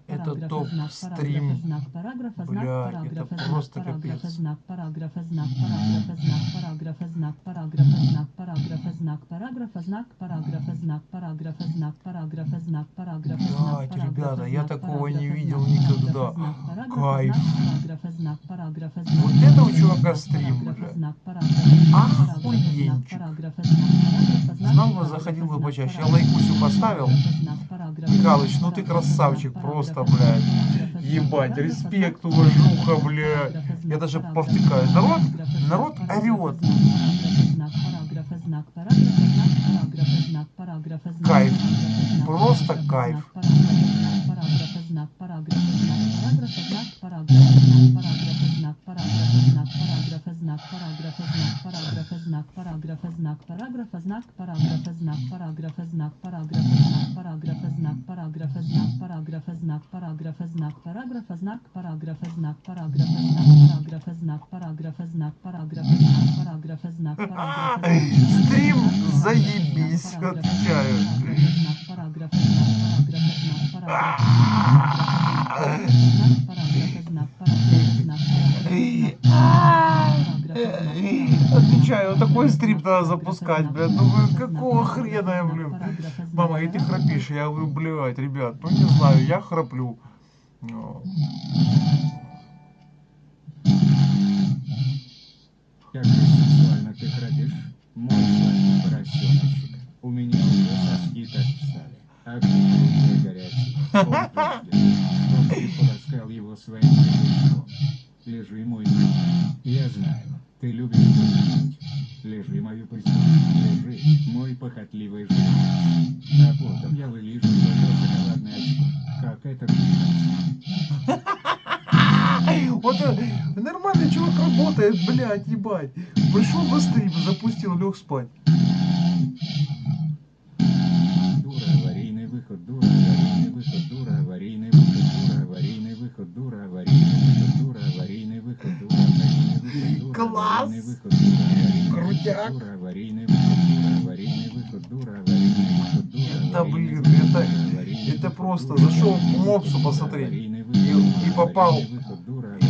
Это топ-стрим. Бля, это просто капец. Блядь, ребята, я такого не видел никогда. Кайф. Вот это у чувака стрим, бля. Охуенчик. Знал бы, заходил бы почаще. Я лайкусю поставил. Михалыч, ну ты красавчик просто, блядь. Ебать, респект, уважуха, блядь. Я даже повтыкаю. Народ орет. Кайф. Просто кайф. Стрим заебись, отвечаю. Отвечаю, вот такой стрим надо запускать, блядь. Ну какого хрена я, блин. Мама, и ты храпишь? Я говорю, блядь, ребят, ну не знаю, я храплю. Как же сексуально ты храпишь, мой сладкий поросеночек. У меня уже соски так встали, а ты уже горячий. Он жаждет, чтоб ты полоскал его своим язычком. Лежи, мой друг. Я знаю, ты любишь позвонить. Лежи, мою пусть. Лежи, мой похотливый живот. А потом я вылижу твое шоколадное очко. Как это прекрасно. Вот нормальный чувак работает, блядь, ебать. Пришел на стрим, запустил, лег спать. Дура, аварийный выход, дура, аварийный выход, дура, аварийный выход, дура, аварийный выход, дура, аварийный выход, дура, аварийный выход, дура, аварийный выход, дура, Класс! аварийный выход, дура, Крутяк! дура, аварийный выход, дура, аварийный выход, дура, аварийный выход, дура, Это, блин, аварийный это выход, просто дура, зашел аварийный к мопсу выход, посмотреть. аварийный И выход, попал аварийный выход, дура, к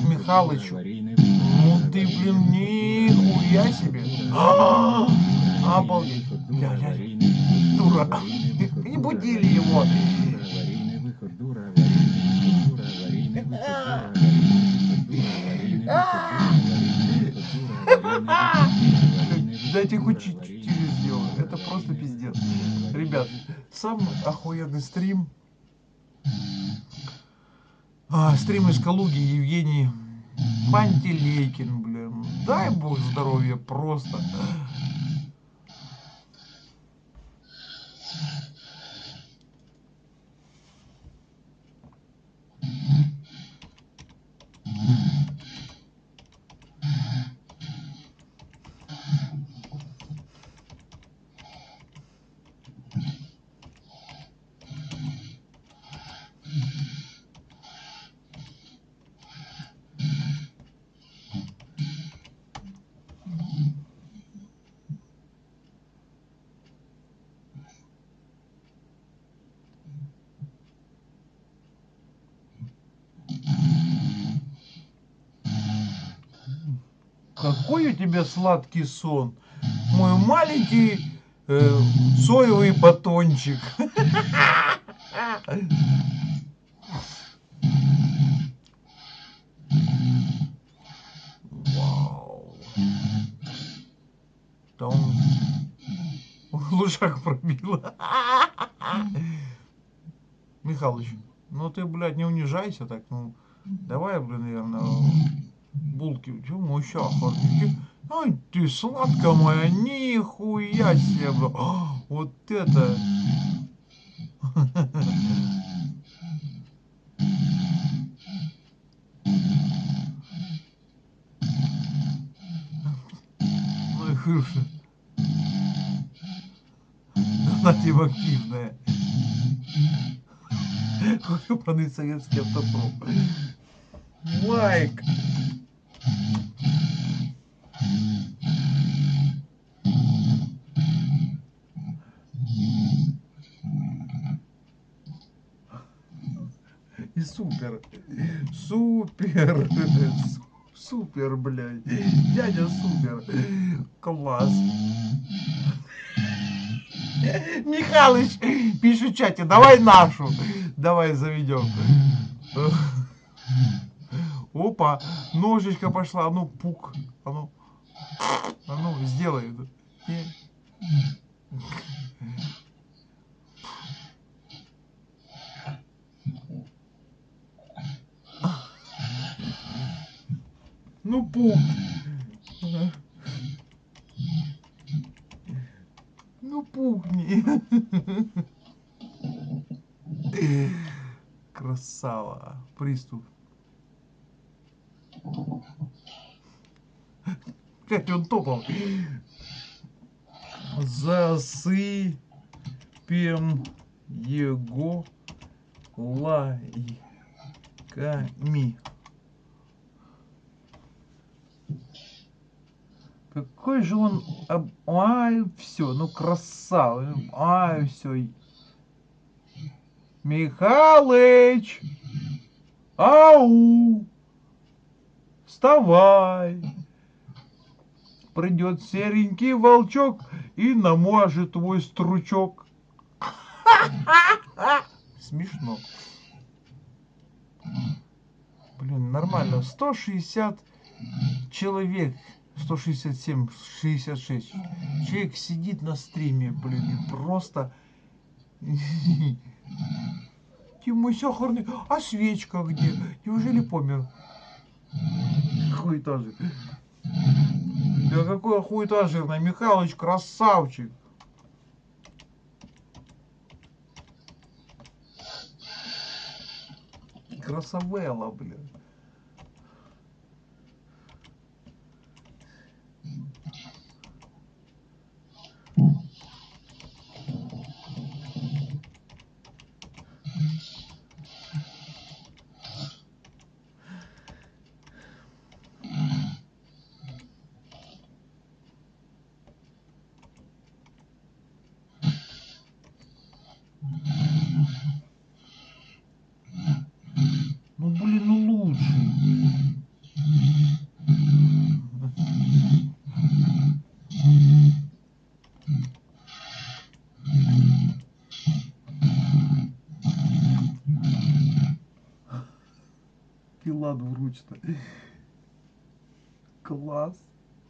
Михалычу. аварийный выход, Ну ты, блин, нихуя себе. Обалдеть. Ля-ля. Дура. Не будили его. Аварийный выход, дура, аварийный выход, дура, аварийный выход, дура, аварийный выход, дура, аварийный выход, дура, аварийный выход. Дайте хоть чуть-чуть сделаю. Это просто пиздец. Ребят, самый охуенный стрим. Стрим из Калуги, Евгений Пантелейкин, блин. Дай бог здоровья просто. Какой у тебя сладкий сон, мой маленький соевый батончик. Вау. Там лужак пробила. Михалыч, ну ты, блядь, не унижайся так, ну давай, блин, наверное, булки. Чего мой щахар? Ай, ты сладкая моя, нихуя себе, бля. Вот это. Ну и хорошо. Она типа активная. Выбранный советский автопром. Лайк. И супер. Супер. Супер, блядь. Дядя супер. Класс. Михалыч пишет в чате, давай нашу. Давай заведем. Опа, ножичка пошла, а ну пук. А ну сделай. Не. Ну пук. Ну пукни. Красава. Приступ. Как он топал. Засыпем его лайками. Какой же он... Ай, все, ну красава. Ай, все. Михалыч! Ау! Вставай! Придет серенький волчок и намажет твой стручок. Смешно. Блин, нормально. 160 человек. 167, 66. Человек сидит на стриме, блин, и просто... Мой сахарный, а свечка где? Неужели помер? Хуета же. Да какой хуета жирный, Михалыч, красавчик. Красавелла, блин. Ну блин, ну лучший. Пила двуручно. Класс.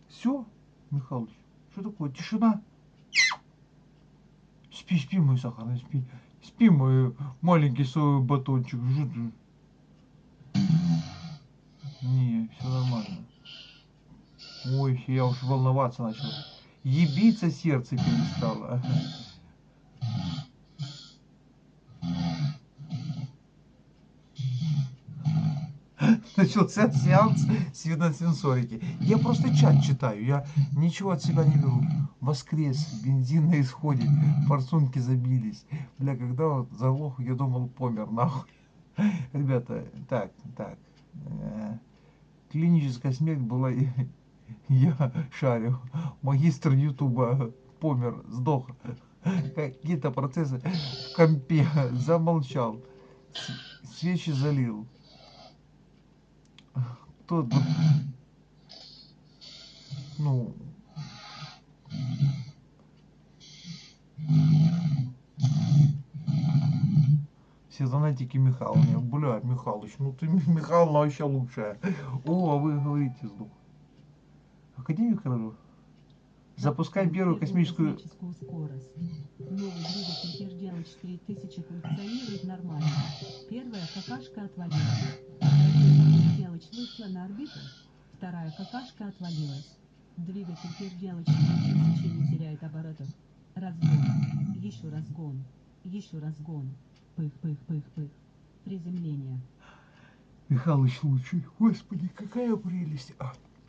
Все, Михалыч, что такое? Тишина. Спи, спи, мой сахарный, спи. Спи, мой маленький свой батончик. Не, все нормально. Ой, я уж волноваться начал. Ебиться сердце перестало. Начался сеанс светосенсорики. Я просто чат читаю, я ничего от себя не беру. Воскрес, бензин на исходе, форсунки забились. Бля, когда вот заглох, я думал, помер, нахуй. Ребята, так. Клиническая смерть была, я шарю. Магистр Ютуба помер, сдох. Какие-то процессы в компе, замолчал. Свечи залил. Кто, ну, все занатики Михайловны. Бля, Михалыч, ну ты Михайловна вообще лучшая. О, а вы говорите, сдох. Академик Рожу. Запускай первую космическую скорость. Новый двигатель Перделыч 3000 функционирует нормально. Первая какашка отвалилась. Перделыч вышла на орбиту. Вторая какашка отвалилась. Двигатель Перделыч 3000 не теряет оборотов. Разгон. Еще разгон. Еще разгон. Пых-пых-пых-пых. Приземление. Михалыч лучший. Господи, какая прелесть.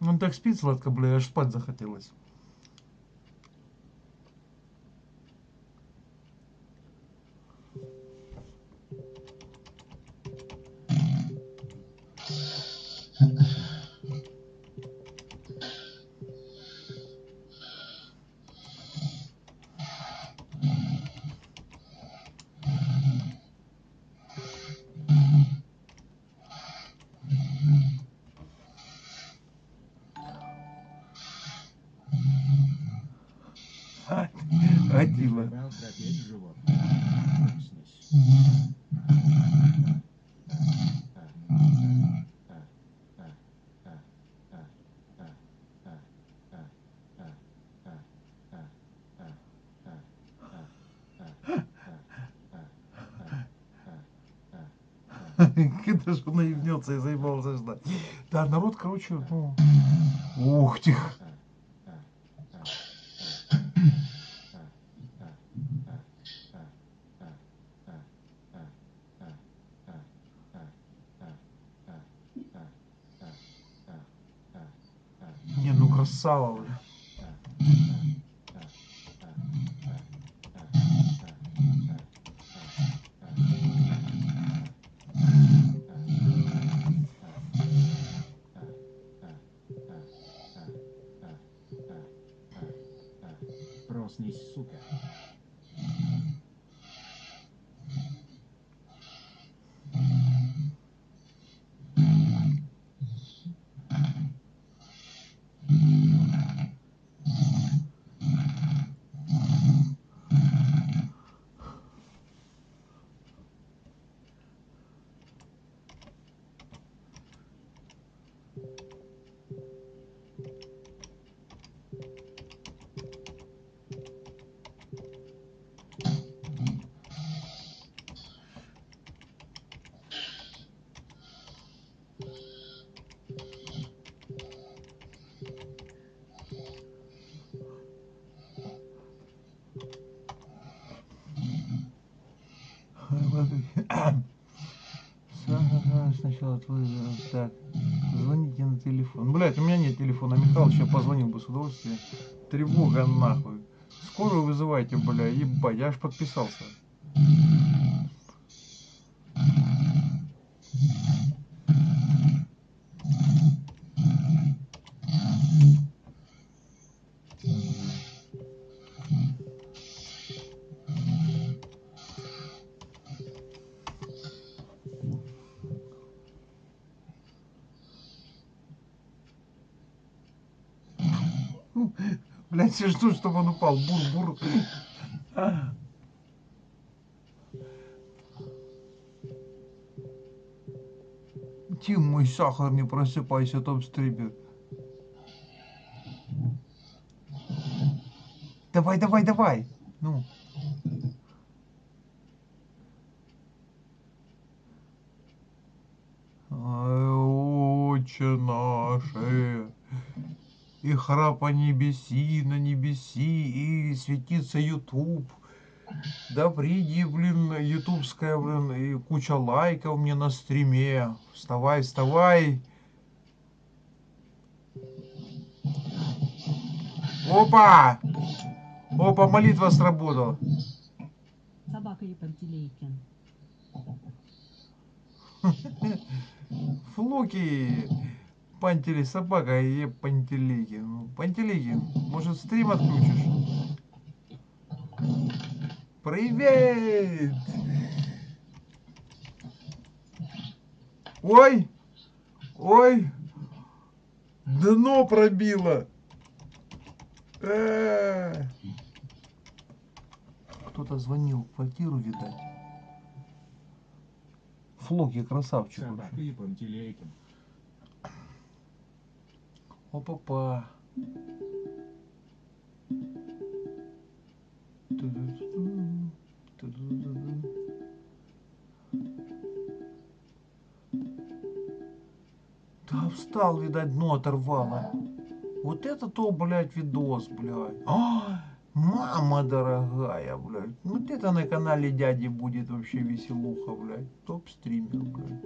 Он так спит сладко, бля, аж спать захотелось. начинал храпеть животное. Проснись. Когда же он наебнется и заебался ждать. Да, народ, короче, ну... Ух ты. Не, ну красава вы. Проснись, сука. Сначала твой... Так, звоните на телефон. Блять, у меня нет телефона. Михалыч, я позвонил бы с удовольствием. Тревога нахуй. Скорую вызывайте, бля, ебать, я аж подписался. Блять, все ждут, чтобы он упал. Бур-бур. Тим, мой сахар, не просыпайся, топ-стрипер. Давай, давай, давай. Ну. Отче наше, и храпа небеси, на небеси, и светится YouTube. Да приди, блин, ютубская, блин, и куча лайков мне на стриме. Вставай, вставай. Опа! Опа, молитва сработала. Собака и Пантелейкин. Флуки. Пантели собака и Пантелейкин. Ну, Пантелейкин, может стрим отключишь? Привет! Ой! Ой! Дно пробило! Кто-то звонил в квартиру, видать. Флоки красавчик Собака вообще. и Пантелейкин. Опа-па. Да встал, видать, дно оторвало. Вот это то, блядь, видос, блядь. Мама дорогая, блядь. Вот это на канале дяди будет вообще веселуха, блядь. Топ-стример, блядь.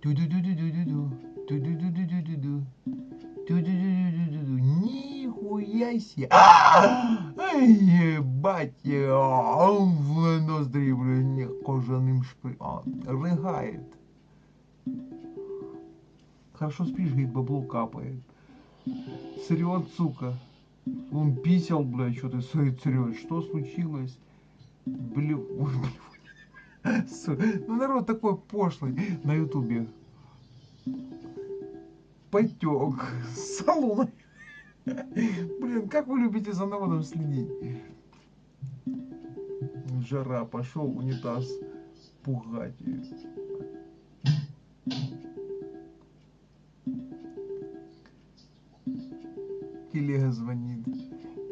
Ту-ду-ду-ду-ду-ду-ду. Ту-ду-ду-ду-ду-ду. Ту-ду-ду-ду-ду-ду. Нихуя себе. Ай, ебать. В ноздри, блядь, кожаным рыгает. Хорошо спишь, говорит, бабло капает. Срет, сука. Он писал, блядь, что ты срет. Что случилось? Блин, ну народ такой пошлый на ютубе. Потек. Салон. Блин, как вы любите за народом следить? жара, пошел унитаз пугать. Телега звонит.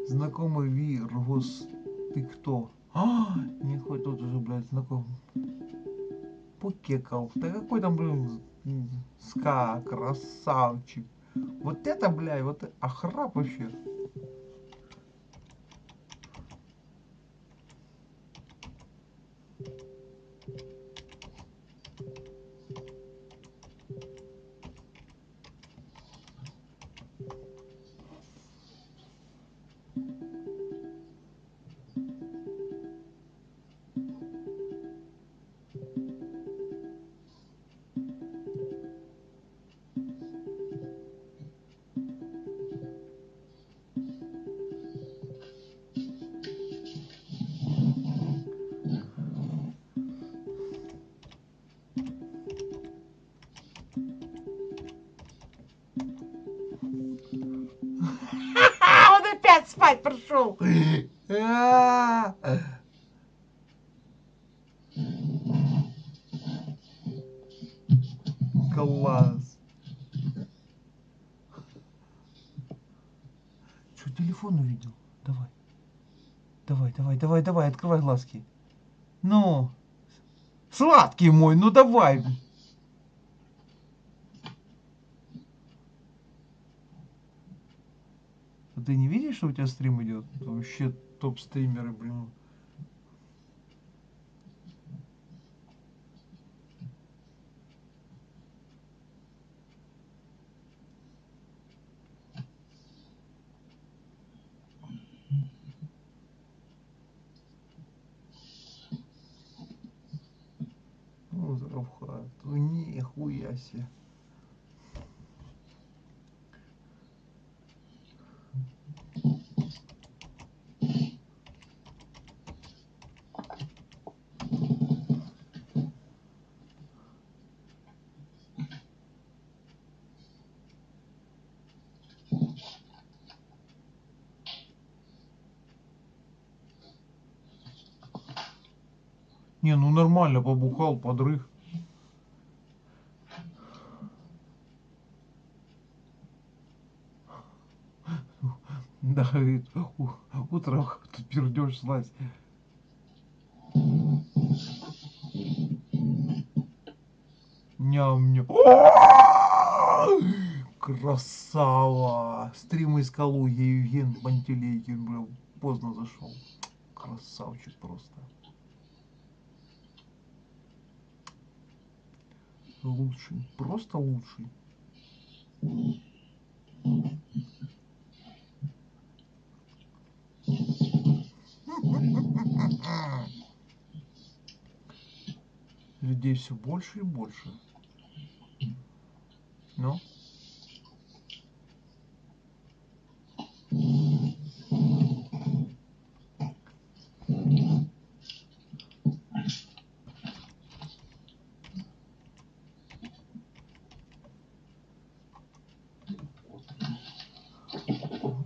Знакомый Виргус. Ты кто? Не хоть тут уже, блядь, знакомый. Покекал. Да какой там, блин, ска, красавчик. Вот это, блядь, вот охрап вообще. Он опять спать пришел. Класс. Что, телефон увидел? Давай. Давай, открывай глазки. Ну, сладкий мой, ну давай. А ты не видишь, что у тебя стрим идет? Вообще топ-стримеры, блин. Ну, здравха. Нихуя себе. Не, ну нормально, побухал, подрых. Да, говорит, утром ты пердешь слазь. Ням-ням. Красава! Стрим из Калуги, Евген Пантелейкин, блин, поздно зашел. Красавчик просто. Лучший, просто лучший. Людей все больше и больше. Ну?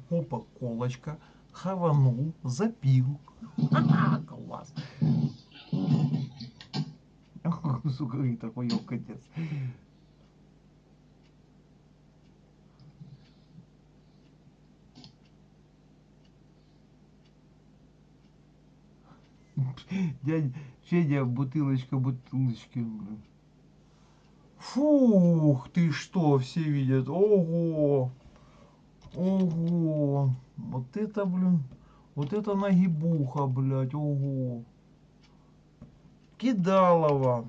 Опа, колочка. Хаванул, запил. Класс. Сука, и такой катец. Дядя Федя, бутылочка, блин. Фух, ты что, все видят. Ого. Ого. Вот это, блин. Вот это нагибуха, блядь. Ого. Кидалова.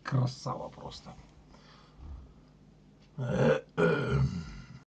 Красава просто.